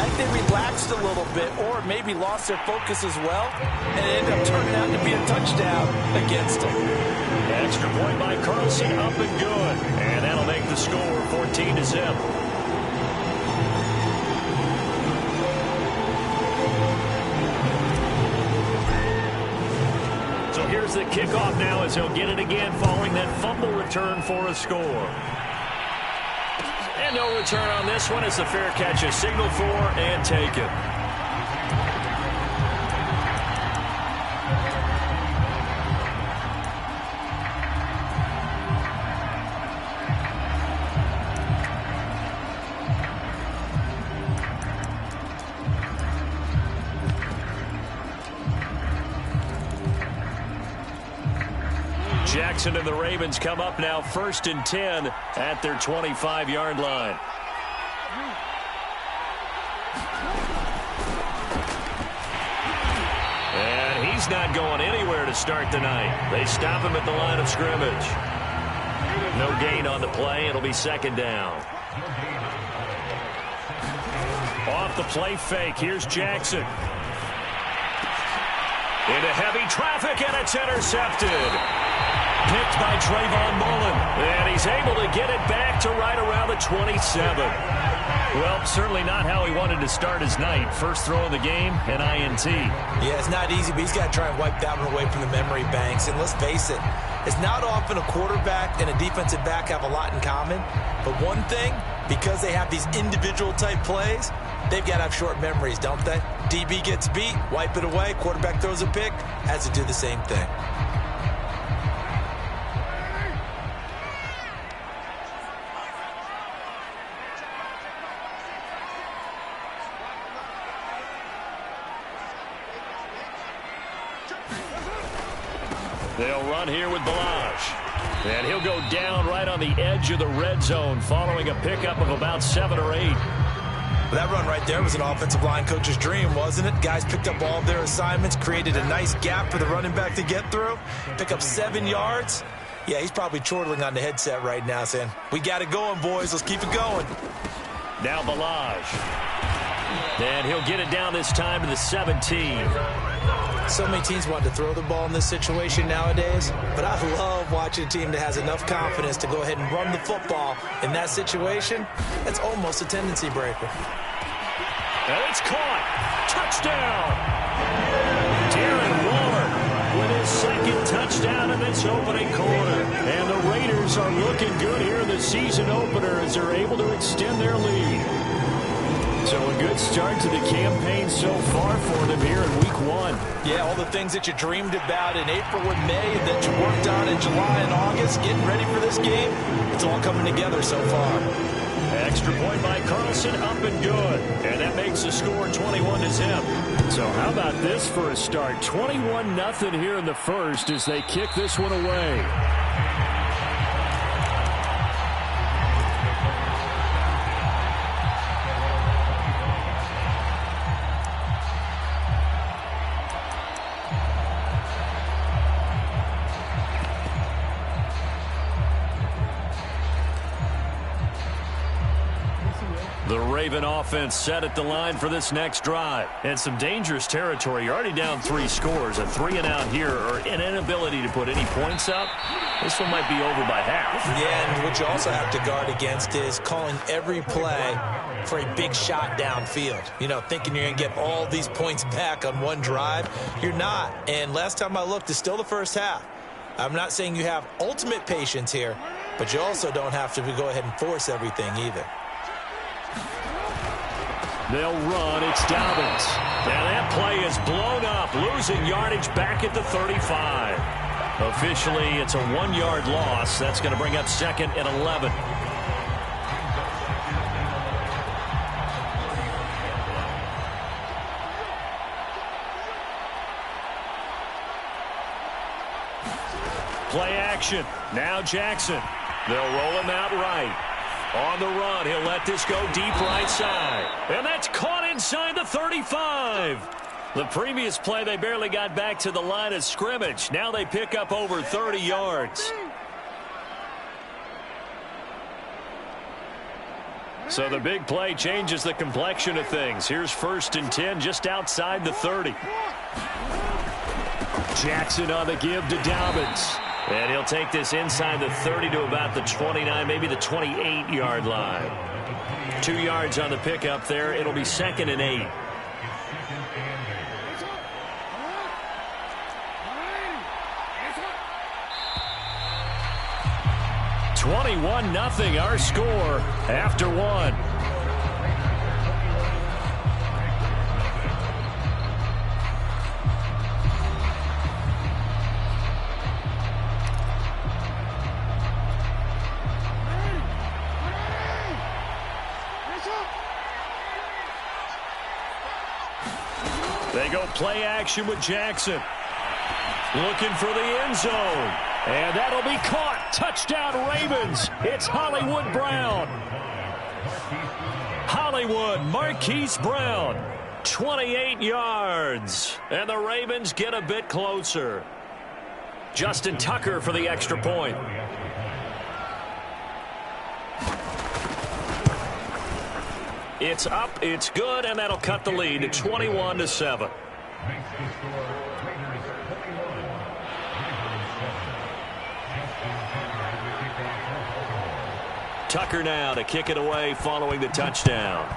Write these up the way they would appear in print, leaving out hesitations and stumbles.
like they relaxed a little bit or maybe lost their focus as well, and it ended up turning out to be a touchdown against them. Extra point by Carlson, up and good. And that'll make the score 14-0. So here's the kickoff now as he'll get it again following that fumble return for a score. And no return on this one. It's a fair catch, a signal for, and take it. Jackson and the Ravens come up now 1st and 10 at their 25-yard line. And he's not going anywhere to start the night. They stop him at the line of scrimmage. No gain on the play. It'll be 2nd down. Off the play fake. Here's Jackson. Into heavy traffic, and it's intercepted. Picked by Trayvon Mullen, and he's able to get it back to right around the 27. Well, certainly not how he wanted to start his night. First throw of the game, an INT. Yeah, it's not easy, but he's got to try and wipe that one away from the memory banks. And let's face it, it's not often a quarterback and a defensive back have a lot in common. But one thing, because they have these individual type plays, they've got to have short memories, don't they? DB gets beat, wipe it away, quarterback throws a pick, has to do the same thing. They'll run here with Balaj. And he'll go down right on the edge of the red zone following a pickup of about 7 or 8. That run right there was an offensive line coach's dream, wasn't it? Guys picked up all of their assignments, created a nice gap for the running back to get through, pick up 7 yards. Yeah, he's probably chortling on the headset right now saying, we got it going, boys. Let's keep it going. Now Balaj. And he'll get it down this time to the 17. So many teams want to throw the ball in this situation nowadays, but I love watching a team that has enough confidence to go ahead and run the football in that situation. That's almost a tendency breaker. And it's caught. Touchdown. Darren Waller with his 2nd touchdown in this opening quarter. And the Raiders are looking good here in the season opener as they're able to extend their lead. So a good start to the campaign so far for them here in week 1. Yeah, all the things that you dreamed about in April and May that you worked on in July and August, getting ready for this game, it's all coming together so far. Extra point by Carlson, up and good. And that makes the score 21-0. So how about this for a start? 21-0 here in the first as they kick this one away. The Raven offense set at the line for this next drive. And some dangerous territory. You're already down 3 scores. A 3-and-out here or an inability to put any points up. This one might be over by half. Yeah, and what you also have to guard against is calling every play for a big shot downfield. You know, thinking you're going to get all these points back on one drive. You're not. And last time I looked, it's still the first half. I'm not saying you have ultimate patience here, but you also don't have to go ahead and force everything either. They'll run. It's Dobbins. And that play is blown up, losing yardage back at the 35. Officially, it's a 1-yard loss. That's going to bring up 2nd and 11. Play action. Now Jackson. They'll roll him out right. On the run, he'll let this go deep right side. And that's caught inside the 35. The previous play, they barely got back to the line of scrimmage. Now they pick up over 30 yards. So the big play changes the complexion of things. Here's 1st and 10 just outside the 30. Jackson on the give to Dobbins. And he'll take this inside the 30 to about the 29, maybe the 28-yard line. 2 yards on the pickup there. It'll be 2nd and 8. $21-0 our score after 1. They go play action with Jackson. Looking for the end zone. And that'll be caught. Touchdown, Ravens. It's Hollywood Brown. Hollywood, Marquise Brown. 28 yards. And the Ravens get a bit closer. Justin Tucker for the extra point. It's up, it's good, and that'll cut the lead to 21-7. Tucker now to kick it away following the touchdown.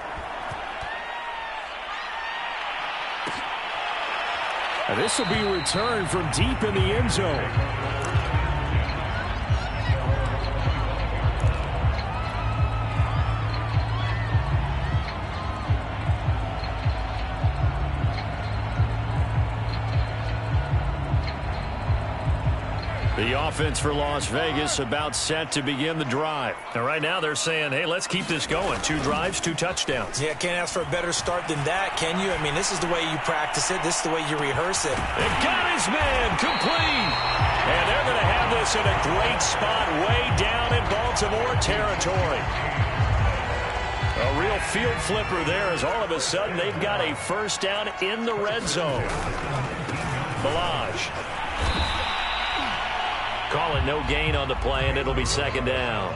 And this will be returned from deep in the end zone. The offense for Las Vegas about set to begin the drive. And right now they're saying, hey, let's keep this going. 2 drives, 2 touchdowns. Yeah, can't ask for a better start than that, can you? I mean, this is the way you practice it. This is the way you rehearse it. They got his man complete. And they're going to have this in a great spot way down in Baltimore territory. A real field flipper there as all of a sudden they've got a first down in the red zone. Balaj. Calling no gain on the play, and it'll be 2nd down.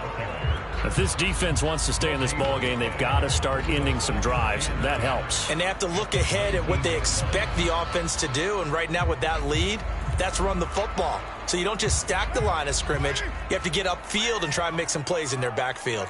If this defense wants to stay in this ballgame, they've got to start ending some drives. That helps. And they have to look ahead at what they expect the offense to do. And right now with that lead, that's run the football. So you don't just stack the line of scrimmage. You have to get upfield and try and make some plays in their backfield.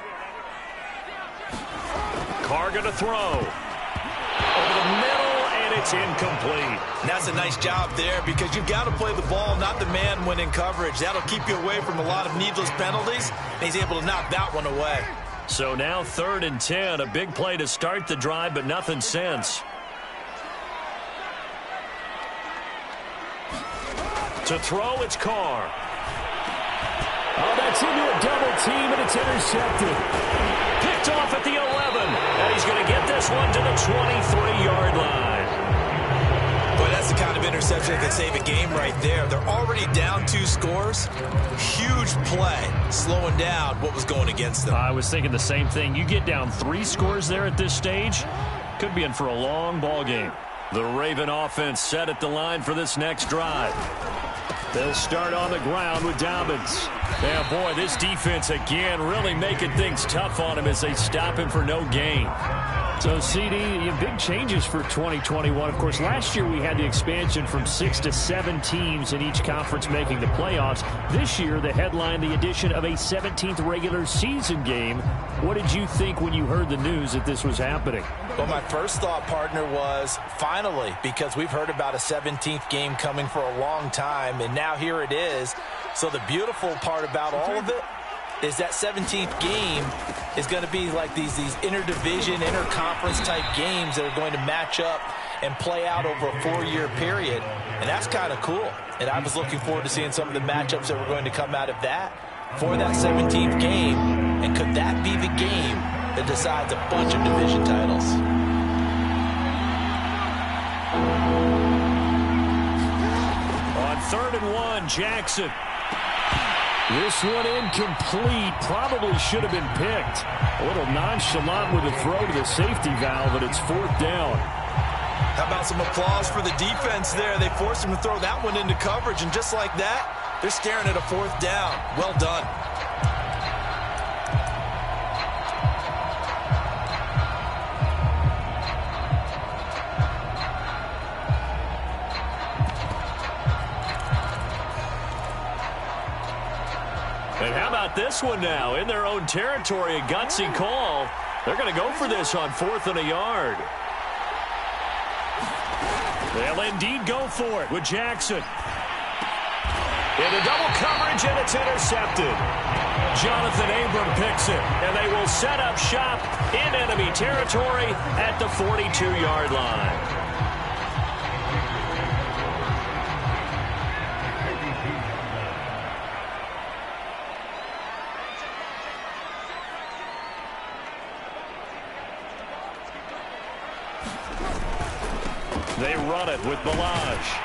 Carr going to throw. Over the middle, and it's incomplete. And that's a nice job there because you've got to play the ball, not the man when in coverage. That'll keep you away from a lot of needless penalties, and he's able to knock that one away. So now 3rd and 10, a big play to start the drive, but nothing since. To throw, it's Carr. Oh, that's into a double team, and it's intercepted. Picked off at the 11, and he's going to get this one to the 23-yard line. Boy, that's the kind of interception that can save a game right there. They're already down 2 scores. Huge play, slowing down what was going against them. I was thinking the same thing. You get down 3 scores there at this stage, could be in for a long ball game. The Raven offense set at the line for this next drive. They'll start on the ground with Dobbins. Yeah, boy, this defense again really making things tough on him as they stop him for no gain. So, CD, big changes for 2021. Of course, last year we had the expansion from 6 to 7 teams in each conference making the playoffs. This year, the headline, the addition of a 17th regular season game. What did you think when you heard the news that this was happening? Well, my first thought, partner, was finally, because we've heard about a 17th game coming for a long time, and now here it is. So the beautiful part about all of it is that 17th game is going to be like these interdivision, interconference type games that are going to match up and play out over a 4-year period. And that's kind of cool. And I was looking forward to seeing some of the matchups that were going to come out of that for that 17th game. And could that be the game that decides a bunch of division titles? On 3rd and 1, Jackson. This one incomplete. Probably should have been picked. A little nonchalant with a throw to the safety valve, and it's 4th down. How about some applause for the defense there? They forced him to throw that one into coverage, and just like that, they're staring at a 4th down. Well done. this one now in their own territory. A gutsy call. They're going to go for this on 4th and a yard. They'll indeed go for it with Jackson. Into double coverage, and it's intercepted. Jonathan Abram picks it, and they will set up shop in enemy territory at the 42-yard line. They run it with Balaj.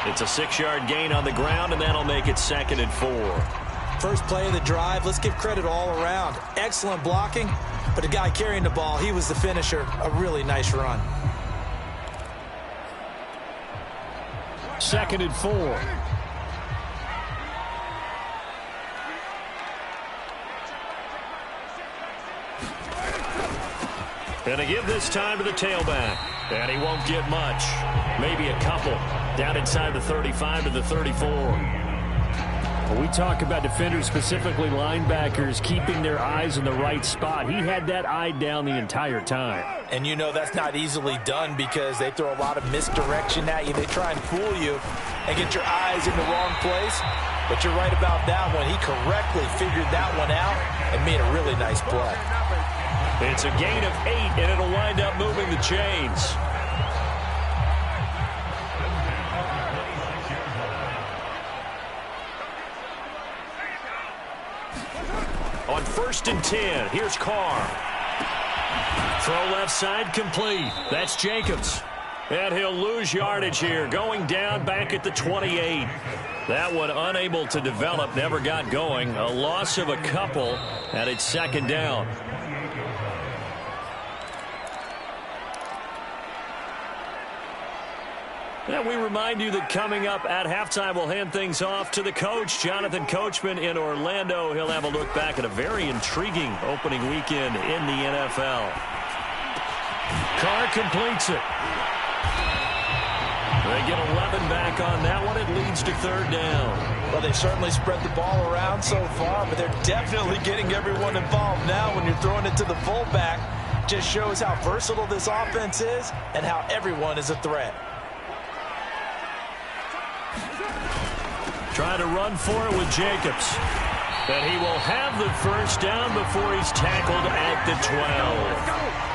It's a 6-yard gain on the ground, and that'll make it 2nd and 4. First play of the drive, let's give credit all around. Excellent blocking, but the guy carrying the ball, he was the finisher. A really nice run. 2nd and 4. And to give this time to the tailback. And he won't get much. Maybe a couple. Down inside the 35 to the 34. When we talk about defenders, specifically linebackers, keeping their eyes in the right spot, he had that eye down the entire time. And you know that's not easily done because they throw a lot of misdirection at you. They try and fool you and get your eyes in the wrong place. But you're right about that one. He correctly figured that one out and made a really nice play. It's a gain of 8, and it'll wind up moving the chains. On 1st and 10, here's Carr. Throw left side complete. That's Jacobs. And he'll lose yardage here, going down back at the 28. That one unable to develop, never got going. A loss of a couple, and it's 2nd down. And we remind you that coming up at halftime, we'll hand things off to the coach, Jonathan Coachman in Orlando. He'll have a look back at a very intriguing opening weekend in the NFL. Carr completes it. They get 11 back on that one. It leads to 3rd down. Well, they certainly spread the ball around so far, but they're definitely getting everyone involved now when you're throwing it to the fullback. Just shows how versatile this offense is and how everyone is a threat. Trying to run for it with Jacobs. And he will have the 1st down before he's tackled at the 12.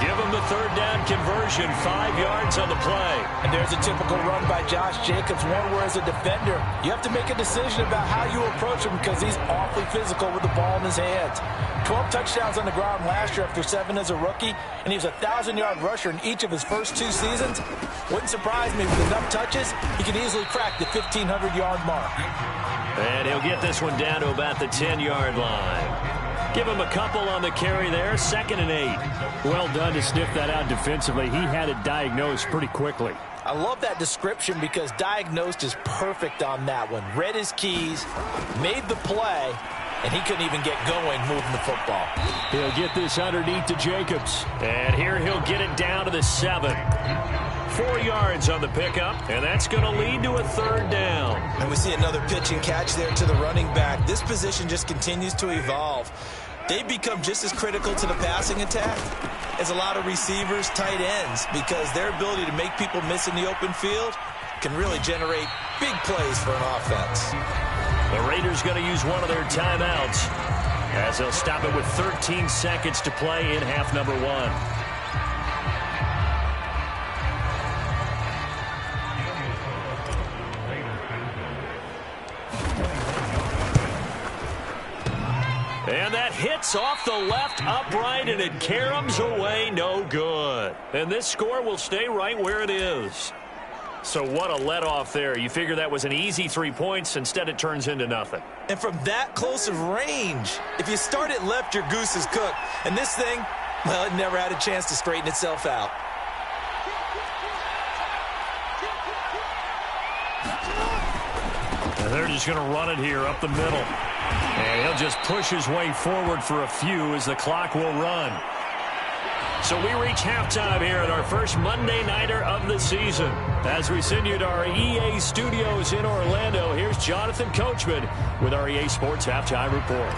Give him the 3rd down conversion, 5 yards on the play. And there's a typical run by Josh Jacobs, one where as a defender, you have to make a decision about how you approach him because he's awfully physical with the ball in his hands. 12 touchdowns on the ground last year after 7 as a rookie, and he was a 1,000-yard rusher in each of his first 2 seasons. Wouldn't surprise me with enough touches, he can easily crack the 1,500-yard mark. And he'll get this one down to about the 10-yard line. Give him a couple on the carry there, 2nd and 8. Well done to sniff that out defensively. He had it diagnosed pretty quickly. I love that description because diagnosed is perfect on that one. Read his keys, made the play, and he couldn't even get going moving the football. He'll get this underneath to Jacobs. And here he'll get it down to the 7. 4 yards on the pickup, and that's going to lead to a 3rd down. And we see another pitch and catch there to the running back. This position just continues to evolve. They become just as critical to the passing attack as a lot of receivers, tight ends, because their ability to make people miss in the open field can really generate big plays for an offense. The Raiders going to use one of their timeouts as they'll stop it with 13 seconds to play in half number 1. And that hits off the left upright, and it caroms away, no good. And this score will stay right where it is. So what a let-off there. You figure that was an easy 3 points. Instead, it turns into nothing. And from that close of range, if you start it left, your goose is cooked. And this thing, well, it never had a chance to straighten itself out. And they're just going to run it here up the middle. And he'll just push his way forward for a few as the clock will run. So we reach halftime here at our first Monday Nighter of the season. As we send you to our EA studios in Orlando, here's Jonathan Coachman with our EA Sports Halftime Report.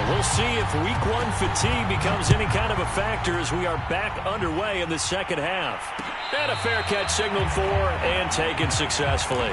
We'll see if Week 1 fatigue becomes any kind of a factor as we are back underway in the second half. And a fair catch signaled for and taken successfully.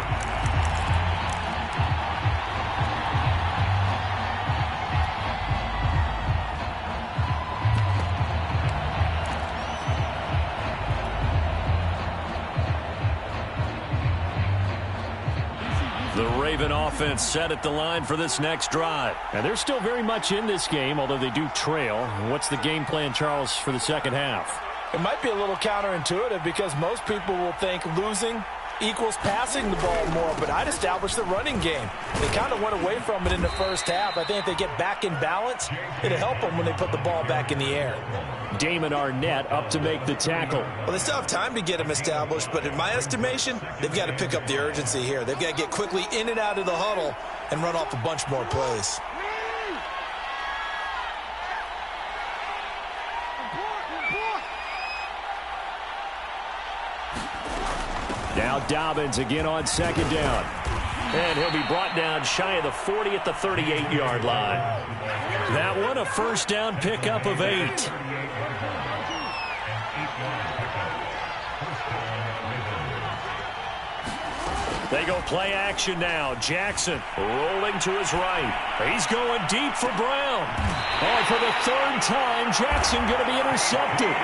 The Raven offense set at the line for this next drive. And they're still very much in this game, although they do trail. What's the game plan, Charles, for the second half? It might be a little counterintuitive because most people will think losing equals passing the ball more, but I'd establish the running game. They kind of went away from it in the first half. I think if they get back in balance, it'll help them when they put the ball back in the air. Damon Arnett up to make the tackle. Well, they still have time to get him established, but in my estimation, they've got to pick up the urgency here. They've got to get quickly in and out of the huddle and run off a bunch more plays. Now Dobbins again on second down. And he'll be brought down shy of the 40 at the 38-yard line. That one a first down pickup of 8. They go play action now. Jackson rolling to his right. He's going deep for Brown. And for the third time, Jackson going to be intercepted.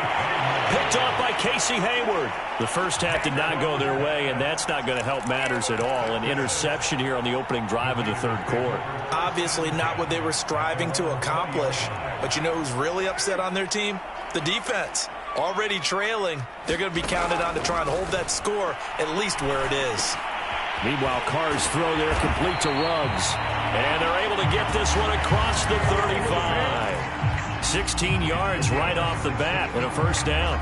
Picked off by Casey Hayward. The first half did not go their way, and that's not going to help matters at all. An interception here on the opening drive of the third quarter. Obviously not what they were striving to accomplish. But you know who's really upset on their team? The defense. Already trailing. They're going to be counted on to try and hold that score at least where it is. Meanwhile, Carr's throw there complete to Ruggs. And they're able to get this one across the 35. 16 yards right off the bat and a first down.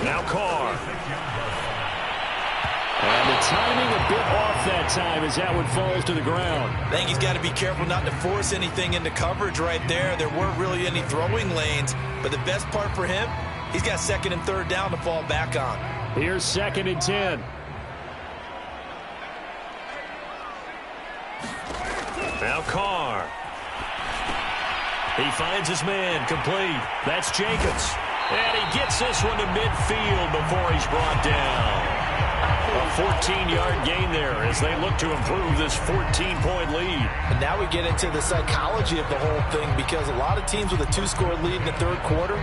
Now Carr. And the timing a bit off that time as that one falls to the ground. I think he's got to be careful not to force anything into coverage right there. There weren't really any throwing lanes, but the best part for him, he's got second and third down to fall back on. Here's second and 10. Now Carr. He finds his man complete. That's Jacobs. And he gets this one to midfield before he's brought down. A 14-yard gain there as they look to improve this 14-point lead. And now we get into the psychology of the whole thing because a lot of teams with a 2-score lead in the third quarter,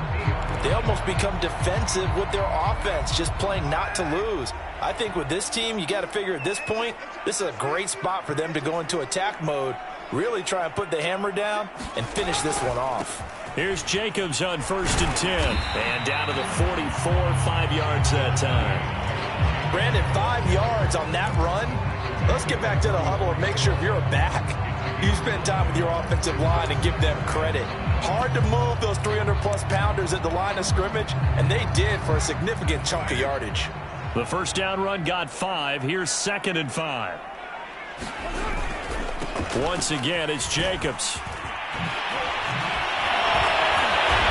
they almost become defensive with their offense, just playing not to lose. I think with this team, you got to figure at this point, this is a great spot for them to go into attack mode, really try and put the hammer down and finish this one off. Here's Jacobs on first and 10. And down to the 44, 5 yards that time. Brandon, 5 yards on that run. Let's get back to the huddle and make sure if you're a back, you spend time with your offensive line and give them credit. Hard to move those 300-plus pounders at the line of scrimmage, and they did for a significant chunk of yardage. The first down run got 5. Here's second and 5. Once again, it's Jacobs.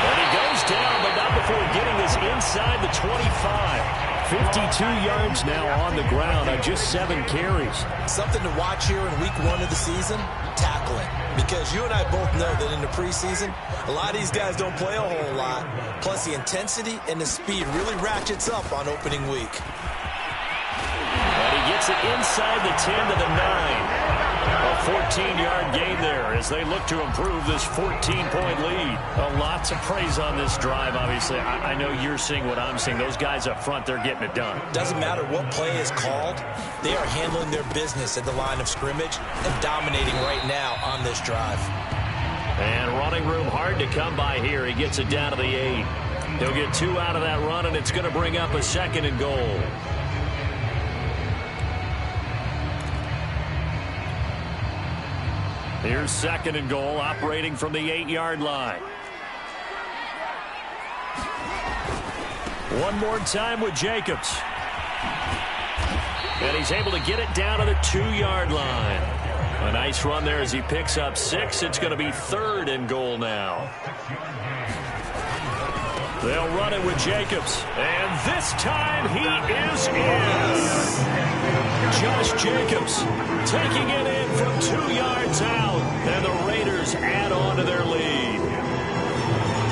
And he goes down, but not before getting this inside the 25. 52 yards now on the ground on just 7 carries. Something to watch here in week 1 of the season, tackling. Because you and I both know that in the preseason, a lot of these guys don't play a whole lot. Plus the intensity and the speed really ratchets up on opening week. And he gets it inside the 10 to the 9. A 14-yard gain there as they look to improve this 14-point lead. Lots of praise on this drive, obviously. I know you're seeing what I'm seeing. Those guys up front, they're getting it done. Doesn't matter what play is called. They are handling their business at the line of scrimmage and dominating right now on this drive. And running room hard to come by here. He gets it down to the 8. He'll get 2 out of that run, and it's going to bring up a second and goal. Here's second and goal, operating from the 8-yard line. One more time with Jacobs. And he's able to get it down to the 2-yard line. A nice run there as he picks up 6. It's going to be 3rd and goal now. They'll run it with Jacobs. And this time he is in. Josh Jacobs taking it in from 2 yards out. And the Raiders add on to their lead.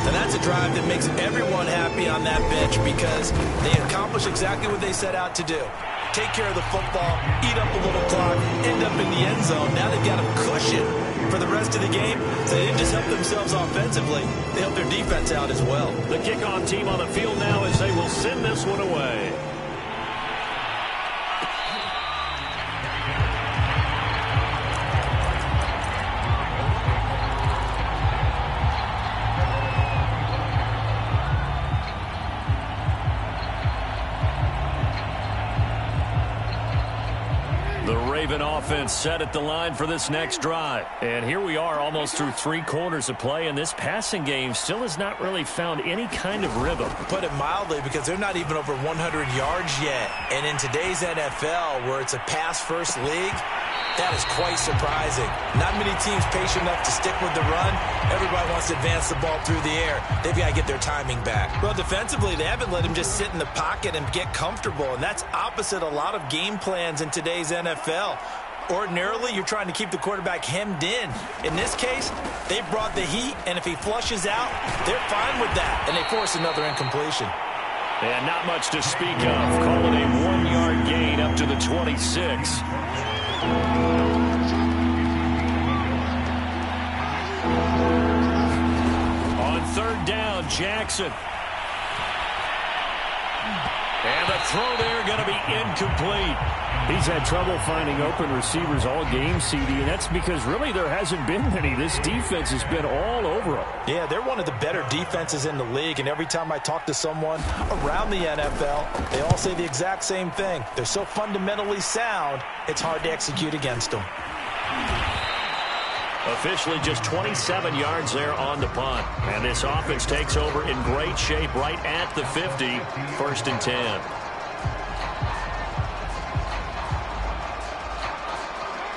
And that's a drive that makes everyone happy on that bench because they accomplish exactly what they set out to do. Take care of the football, eat up a little clock, end up in the end zone. Now they've got a cushion for the rest of the game. So they didn't just help themselves offensively, they helped their defense out as well. The kickoff team on the field now as they will send this one away. Offense set at the line for this next drive. And here we are almost through 3 quarters of play, and this passing game still has not really found any kind of rhythm. Put it mildly, because they're not even over 100 yards yet. And in today's NFL, where it's a pass-first league, that is quite surprising. Not many teams patient enough to stick with the run. Everybody wants to advance the ball through the air. They've got to get their timing back. Well, defensively, they haven't let him just sit in the pocket and get comfortable, and that's opposite a lot of game plans in today's NFL. Ordinarily, you're trying to keep the quarterback hemmed in. In this case, they brought the heat, and if he flushes out, they're fine with that, and they force another incompletion. And not much to speak of. Call it a 1-yard gain up to the 26. On 3rd down, Jackson. And the throw there going to be incomplete. He's had trouble finding open receivers all game, CD, and that's because really there hasn't been many. This defense has been all over him. Yeah, they're one of the better defenses in the league, and every time I talk to someone around the NFL, they all say the exact same thing. They're so fundamentally sound, it's hard to execute against them. Officially just 27 yards there on the punt. And this offense takes over in great shape right at the 50, 1st and 10.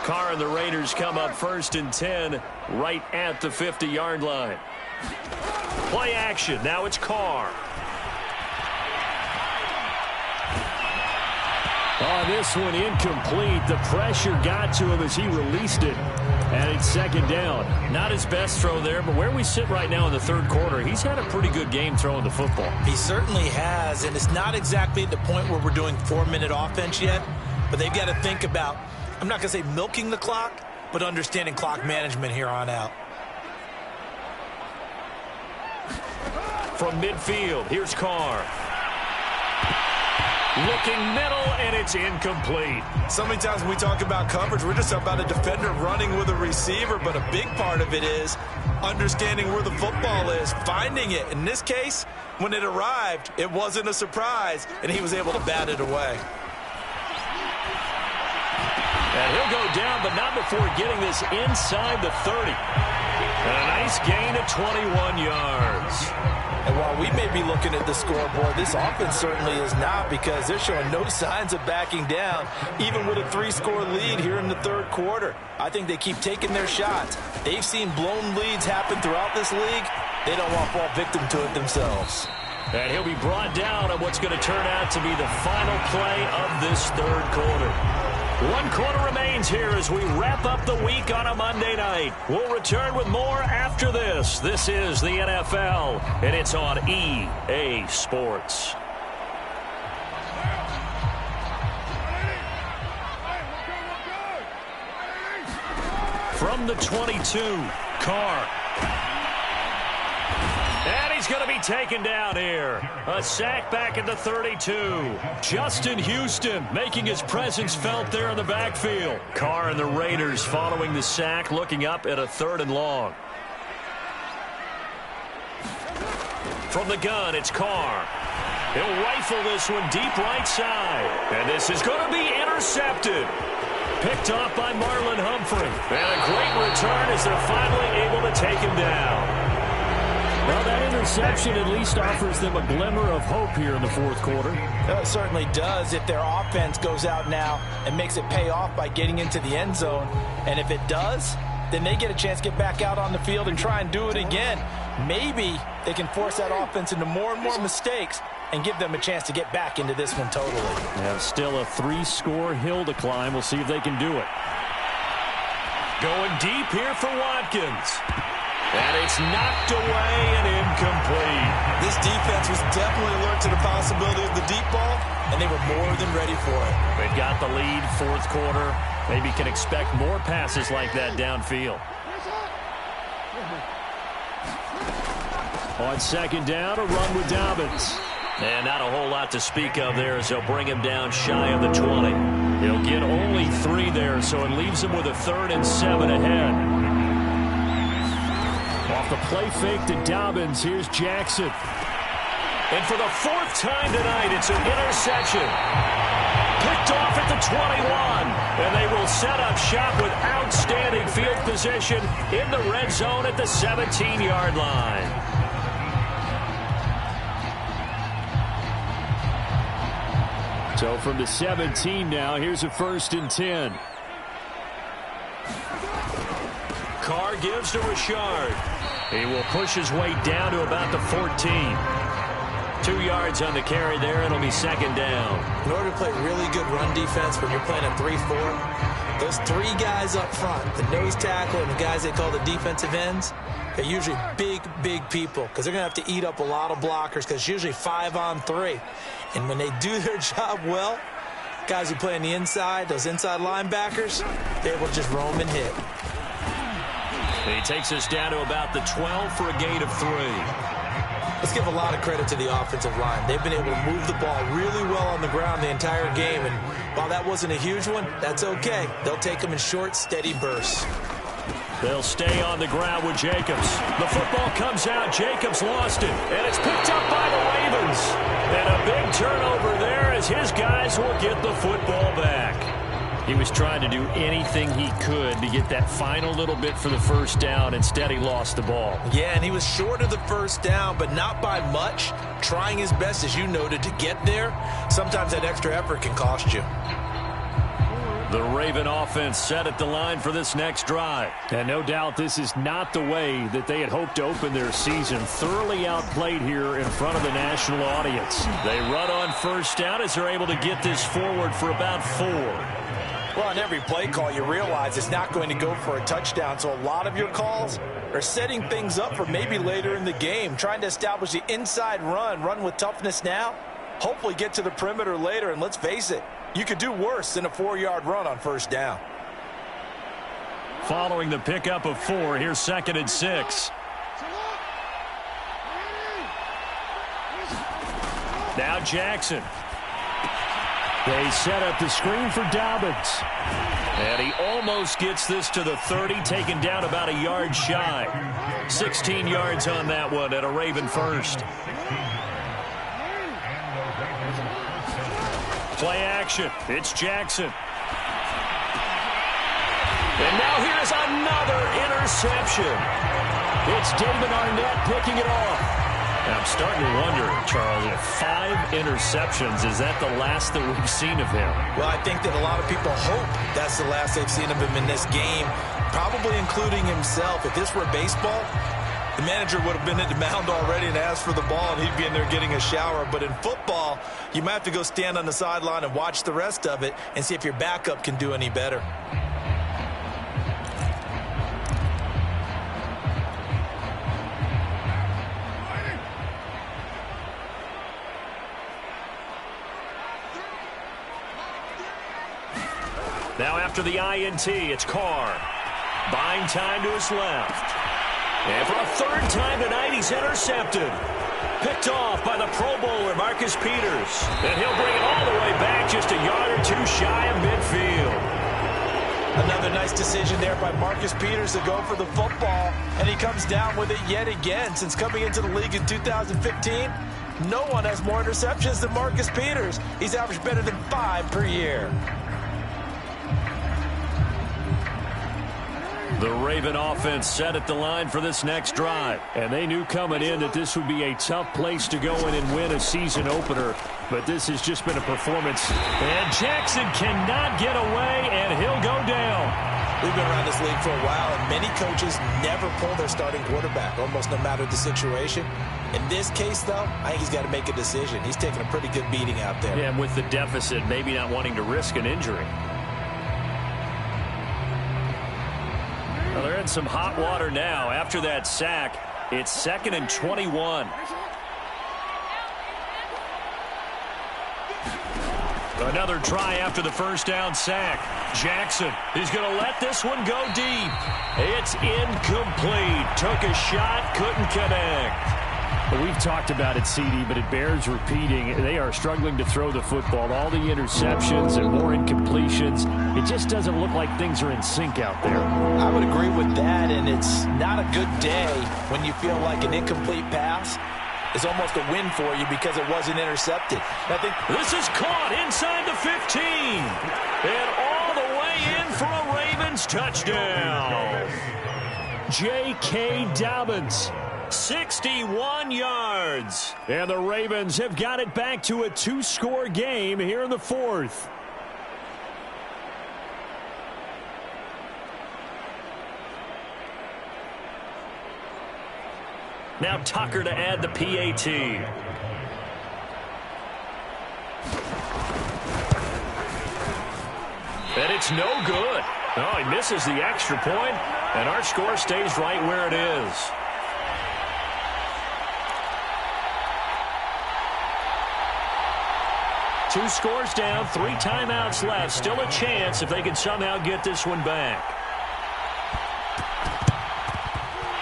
Carr and the Raiders come up 1st and 10 right at the 50-yard line. Play action. Now it's Carr. Oh, this one incomplete. The pressure got to him as he released it. And it's 2nd down. Not his best throw there, but where we sit right now in the 3rd quarter, he's had a pretty good game throwing the football. He certainly has, and it's not exactly at the point where we're doing 4-minute offense yet, but they've got to think about, I'm not going to say milking the clock, but understanding clock management here on out. From midfield, here's Carr. Looking middle, and it's incomplete. So many times when we talk about coverage, we're just about a defender running with a receiver, but a big part of it is understanding where the football is, finding it. In this case, when it arrived, it wasn't a surprise, and he was able to bat it away. And he'll go down, but not before getting this inside the 30. And a nice gain of 21 yards. And while we may be looking at the scoreboard, this offense certainly is not, because they're showing no signs of backing down, even with a 3-score lead here in the 3rd quarter. I think they keep taking their shots. They've seen blown leads happen throughout this league. They don't want to fall victim to it themselves. And he'll be brought down on what's going to turn out to be the final play of this 3rd quarter. 1 quarter remains here as we wrap up the week on a Monday night. We'll return with more after this. This is the NFL, and it's on EA Sports. From the 22, Carr. And he's going to be taken down here. A sack back at the 32. Justin Houston making his presence felt there in the backfield. Carr and the Raiders following the sack, looking up at a 3rd and long. From the gun, it's Carr. He'll rifle this one deep right side. And this is going to be intercepted. Picked off by Marlon Humphrey. And a great return as they're finally able to take him down. Well, that interception at least offers them a glimmer of hope here in the fourth quarter. It certainly does if their offense goes out now and makes it pay off by getting into the end zone. And if it does, then they get a chance to get back out on the field and try and do it again. Maybe they can force that offense into more and more mistakes and give them a chance to get back into this one totally. Yeah, still a 3-score hill to climb. We'll see if they can do it. Going deep here for Watkins. And it's knocked away and incomplete. This defense was definitely alert to the possibility of the deep ball, and they were more than ready for it. They've got the lead, fourth quarter. Maybe can expect more passes like that downfield. On second down, a run with Dobbins. And not a whole lot to speak of there as they'll bring him down shy of the 20. He'll get only 3 there, so it leaves him with a 3rd and 7 ahead. Off the play fake to Dobbins, here's Jackson. And for the 4th time tonight, it's an interception. Picked off at the 21. And they will set up shop with outstanding field position in the red zone at the 17-yard line. So from the 17 now, here's a 1st and 10. Carr gives to Richard. He will push his way down to about the 14. 2 yards on the carry there. It'll be 2nd down. In order to play really good run defense when you're playing a 3-4, those 3 guys up front, the nose tackle and the guys they call the defensive ends, they're usually big, big people because they're going to have to eat up a lot of blockers because it's usually 5-on-3. And when they do their job well, guys who play on the inside, those inside linebackers, they will just roam and hit. He takes us down to about the 12 for a gain of 3. Let's give a lot of credit to the offensive line. They've been able to move the ball really well on the ground the entire game. And while that wasn't a huge one, that's okay. They'll take them in short, steady bursts. They'll stay on the ground with Jacobs. The football comes out. Jacobs lost it. And it's picked up by the Ravens. And a big turnover there as his guys will get the football back. He was trying to do anything he could to get that final little bit for the 1st down. Instead, he lost the ball. Yeah, and he was short of the 1st down, but not by much. Trying his best, as you noted, to get there. Sometimes that extra effort can cost you. The Raven offense set at the line for this next drive. And no doubt this is not the way that they had hoped to open their season. Thoroughly outplayed here in front of the national audience. They run on 1st down as they're able to get this forward for about 4. Well, on every play call, you realize it's not going to go for a touchdown. So a lot of your calls are setting things up for maybe later in the game, trying to establish the inside run with toughness now, hopefully get to the perimeter later. And let's face it, you could do worse than a 4-yard run on 1st down. Following the pickup of 4, here's 2nd and 6. Now Jackson. They set up the screen for Dobbins. And he almost gets this to the 30, taken down about a yard shy. 16 yards on that one at a Raven 1st. Play action. It's Jackson. And now here's another interception. It's David Arnett picking it off. I'm starting to wonder, Charles, if 5 interceptions, is that the last that we've seen of him? Well, I think that a lot of people hope that's the last they've seen of him in this game, probably including himself. If this were baseball, the manager would have been at the mound already and asked for the ball, and he'd be in there getting a shower. But in football, you might have to go stand on the sideline and watch the rest of it and see if your backup can do any better. Now after the INT, it's Carr. Buying time to his left. And for a 3rd time tonight, he's intercepted. Picked off by the Pro Bowler, Marcus Peters. And he'll bring it all the way back just a yard or 2 shy of midfield. Another nice decision there by Marcus Peters to go for the football. And he comes down with it yet again. Since coming into the league in 2015, no one has more interceptions than Marcus Peters. He's averaged better than 5 per year. The Raven offense set at the line for this next drive. And they knew coming in that this would be a tough place to go in and win a season opener. But this has just been a performance. And Jackson cannot get away, and he'll go down. We've been around this league for a while, and many coaches never pull their starting quarterback, almost no matter the situation. In this case, though, I think he's got to make a decision. He's taking a pretty good beating out there. Yeah, and with the deficit, maybe not wanting to risk an injury. Well, they're in some hot water now. After that sack, it's 2nd and 21. Another try after the first down sack. Jackson is going to let this one go deep. It's incomplete. Took a shot, couldn't connect. Well, we've talked about it, CD, but it bears repeating. They are struggling to throw the football. All the interceptions and more incompletions. It just doesn't look like things are in sync out there. I would agree with that, and it's not a good day when you feel like an incomplete pass is almost a win for you because it wasn't intercepted. I think this is caught inside the 15. And all the way in for a Ravens touchdown. J.K. Dobbins. 61 yards. And the Ravens have got it back to a 2-score game here in the 4th. Now Tucker to add the PAT. And it's no good. Oh, he misses the extra point, and our score stays right where it is. Two scores down, 3 timeouts left. Still a chance if they can somehow get this one back.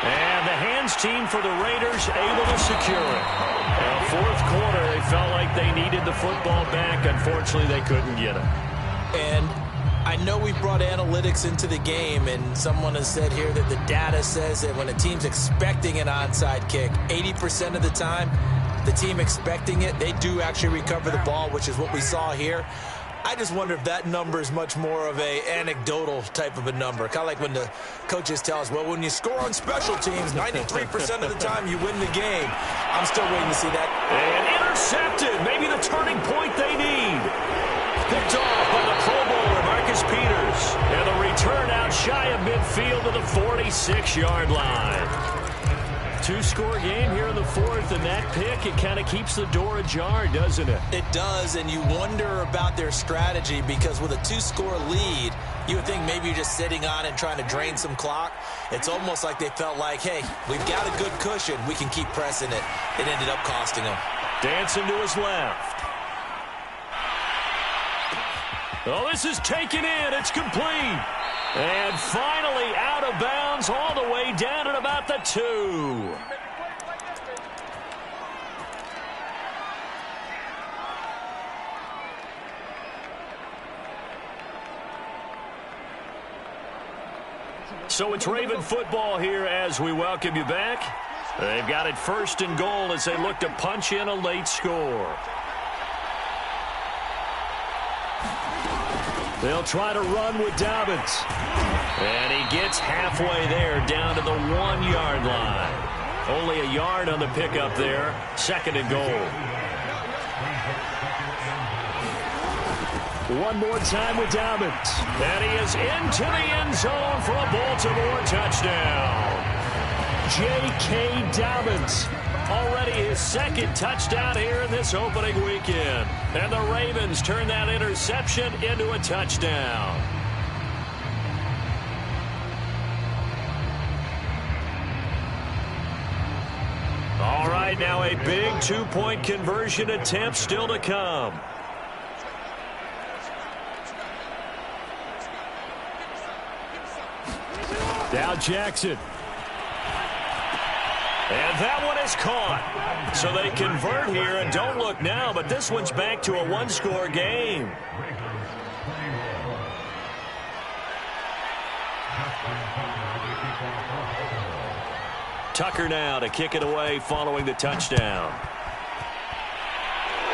And the hands team for the Raiders able to secure it. Now, 4th quarter, they felt like they needed the football back. Unfortunately, they couldn't get it. And I know we brought analytics into the game, and someone has said here that the data says that when a team's expecting an onside kick, 80% of the time, the team expecting it, they do actually recover the ball, which is what we saw here. I just wonder if that number is much more of a anecdotal type of a number. Kind of like when the coaches tell us, well, when you score on special teams, 93% of the time you win the game. I'm still waiting to see that. And intercepted. Maybe the turning point they need. Picked off by the Pro Bowler, Marcus Peters. And the return out shy of midfield to the 46-yard line. 2-score game here in the 4th, and that pick, it kind of keeps the door ajar, doesn't it? It does, and you wonder about their strategy because with a 2-score lead, you would think maybe you're just sitting on and trying to drain some clock. It's almost like they felt like, hey, we've got a good cushion. We can keep pressing it. It ended up costing them. Dancing to his left. Oh, this is taken in. It's complete. And finally out of bounds all the way down at about the 2. So it's Raven football here as we welcome you back. They've got it 1st and goal as they look to punch in a late score. They'll try to run with Dobbins. And he gets halfway there down to the 1-yard line. Only a yard on the pickup there. 2nd and goal. One more time with Dobbins. And he is into the end zone for a Baltimore touchdown. J.K. Dobbins. Already his 2nd touchdown here in this opening weekend. And the Ravens turn that interception into a touchdown. All right, now a big 2-point conversion attempt still to come. Now Jackson. And that one is caught. So they convert here, and don't look now, but this one's back to a 1-score game. Tucker now to kick it away following the touchdown.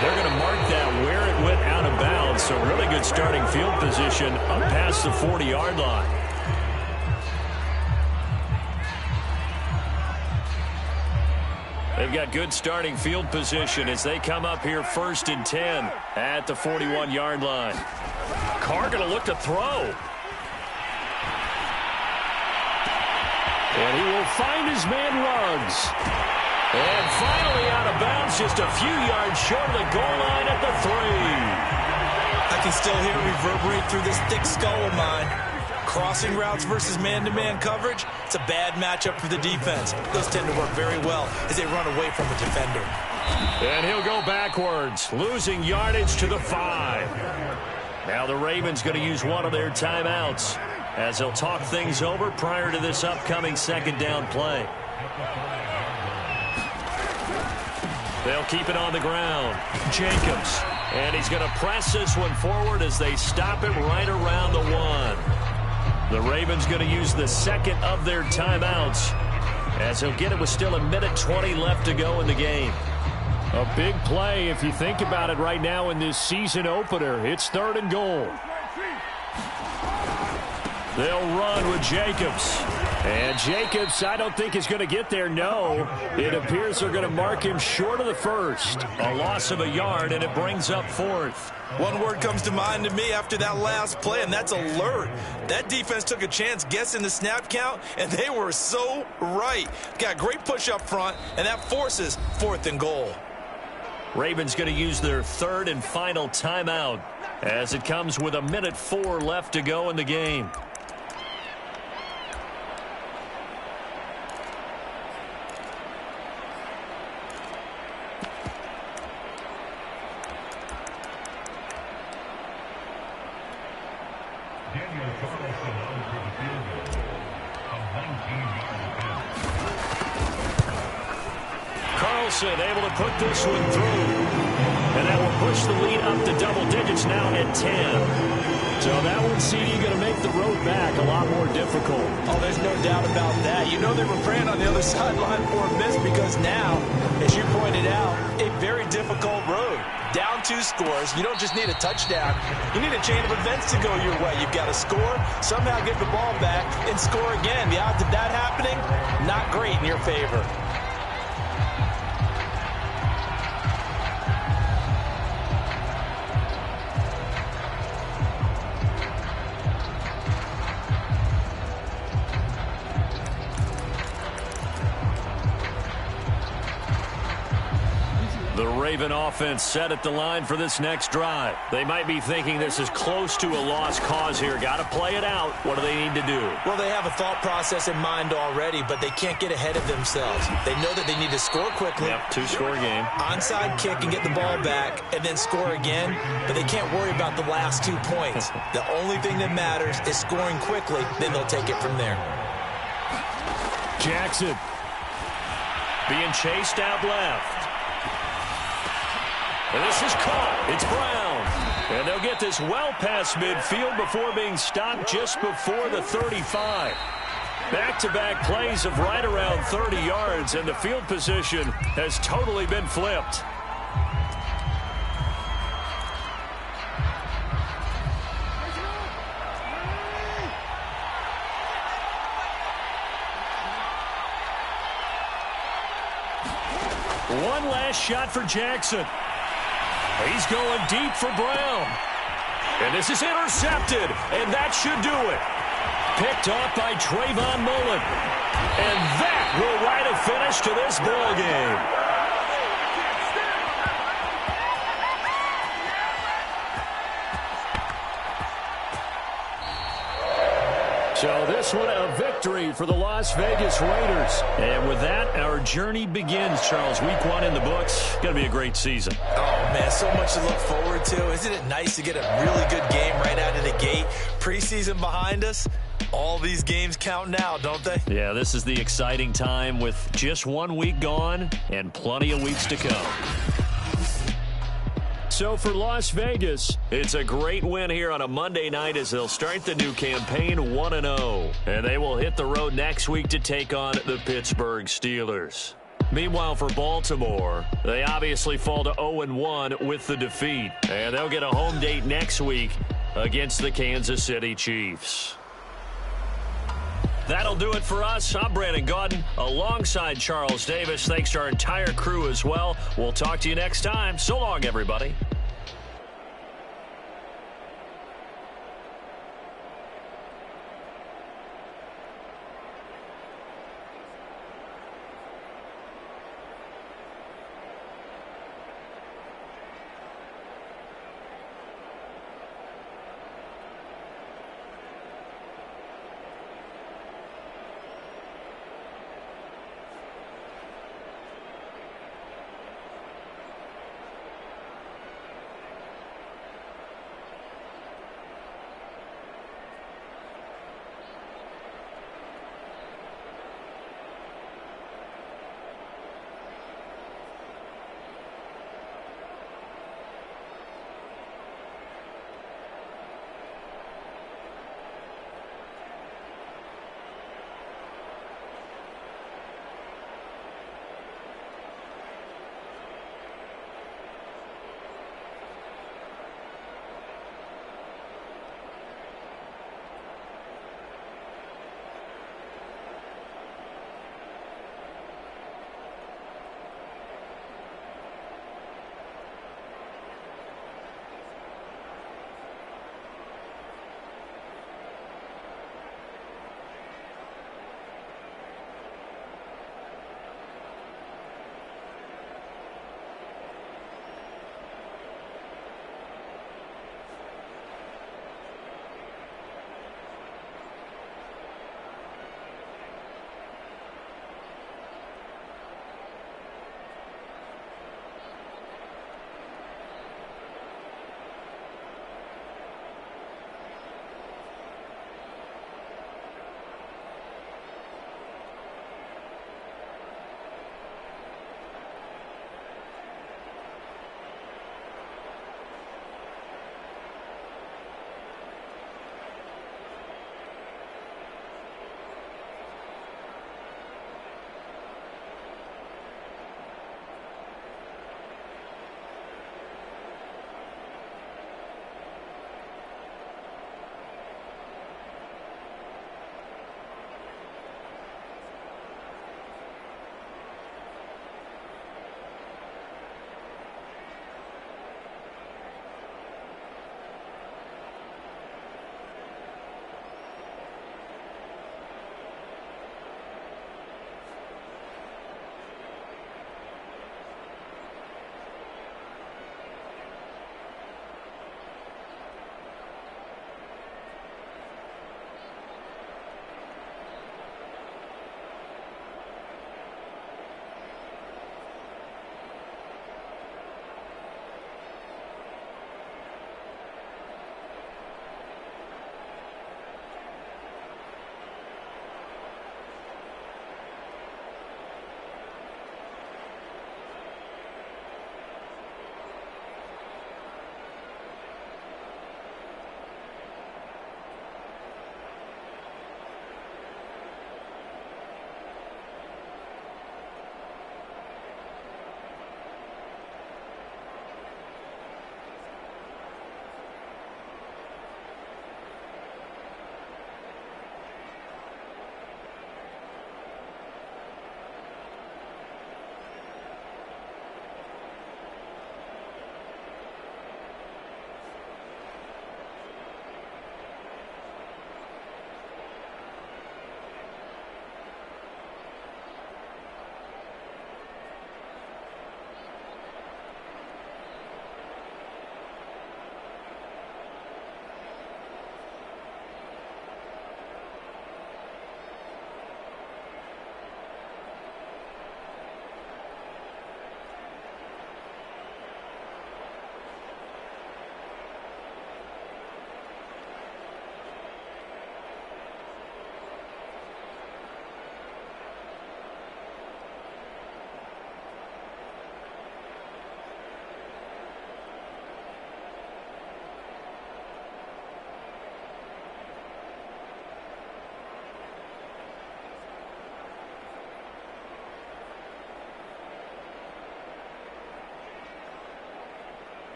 They're going to mark that where it went out of bounds, so really good starting field position up past the 40-yard line. They've got good starting field position as they come up here 1st and 10 at the 41-yard line. Carr going to look to throw. And he will find his man Ruggs. And finally out of bounds, just a few yards short of the goal line at the 3. I can still hear it reverberate through this thick skull of mine. Crossing routes versus man-to-man coverage, it's a bad matchup for the defense. Those tend to work very well as they run away from a defender. And he'll go backwards, losing yardage to the 5. Now the Ravens going to use one of their timeouts as they'll talk things over prior to this upcoming 2nd down play. They'll keep it on the ground. Jacobs. And he's going to press this one forward as they stop it right around the 1. The Ravens going to use the 2nd of their timeouts as he'll get it with still 1:20 left to go in the game. A big play if you think about it right now in this season opener. It's 3rd and goal. They'll run with Jacobs. And Jacobs, I don't think is going to get there. No, it appears they're going to mark him short of the 1st. A loss of a yard, and it brings up 4th. One word comes to mind to me after that last play, and that's alert. That defense took a chance guessing the snap count, and they were so right. Got great push up front, and that forces 4th and goal. Ravens going to use their 3rd and final timeout as it comes with 1:04 left to go in the game. Able to put this one through. And that will push the lead up to double digits now at 10. So that one, CD, going to make the road back a lot more difficult. Oh, there's no doubt about that. You know they were praying on the other sideline for a miss because now, as you pointed out, a very difficult road. Down 2 scores. You don't just need a touchdown. You need a chain of events to go your way. You've got to score, somehow get the ball back, and score again. The odds of that happening, not great in your favor. Raven offense set at the line for this next drive. They might be thinking this is close to a lost cause here. Got to play it out. What do they need to do? Well, they have a thought process in mind already, but they can't get ahead of themselves. They know that they need to score quickly. Yep, 2-score game. Onside kick and get the ball back and then score again, but they can't worry about the last 2 points. The only thing that matters is scoring quickly, then they'll take it from there. Jackson being chased out left. And this is caught. It's Brown. And they'll get this well past midfield before being stopped just before the 35. Back-to-back plays of right around 30 yards, and the field position has totally been flipped. One last shot for Jackson. He's going deep for Brown. And this is intercepted, and that should do it. Picked off by Trayvon Mullen. And that will write a finish to this ball game. So this one a victory for the Las Vegas Raiders. And with that, our journey begins, Charles. Week 1 in the books. Going to be a great season. Oh, man, so much to look forward to. Isn't it nice to get a really good game right out of the gate? Preseason behind us. All these games count now, don't they? Yeah, this is the exciting time with just 1 week gone and plenty of weeks to come. So for Las Vegas, it's a great win here on a Monday night as they'll start the new campaign 1-0. And they will hit the road next week to take on the Pittsburgh Steelers. Meanwhile, for Baltimore, they obviously fall to 0-1 with the defeat. And they'll get a home date next week against the Kansas City Chiefs. That'll do it for us. I'm Brandon Gaudin alongside Charles Davis. Thanks to our entire crew as well. We'll talk to you next time. So long, everybody.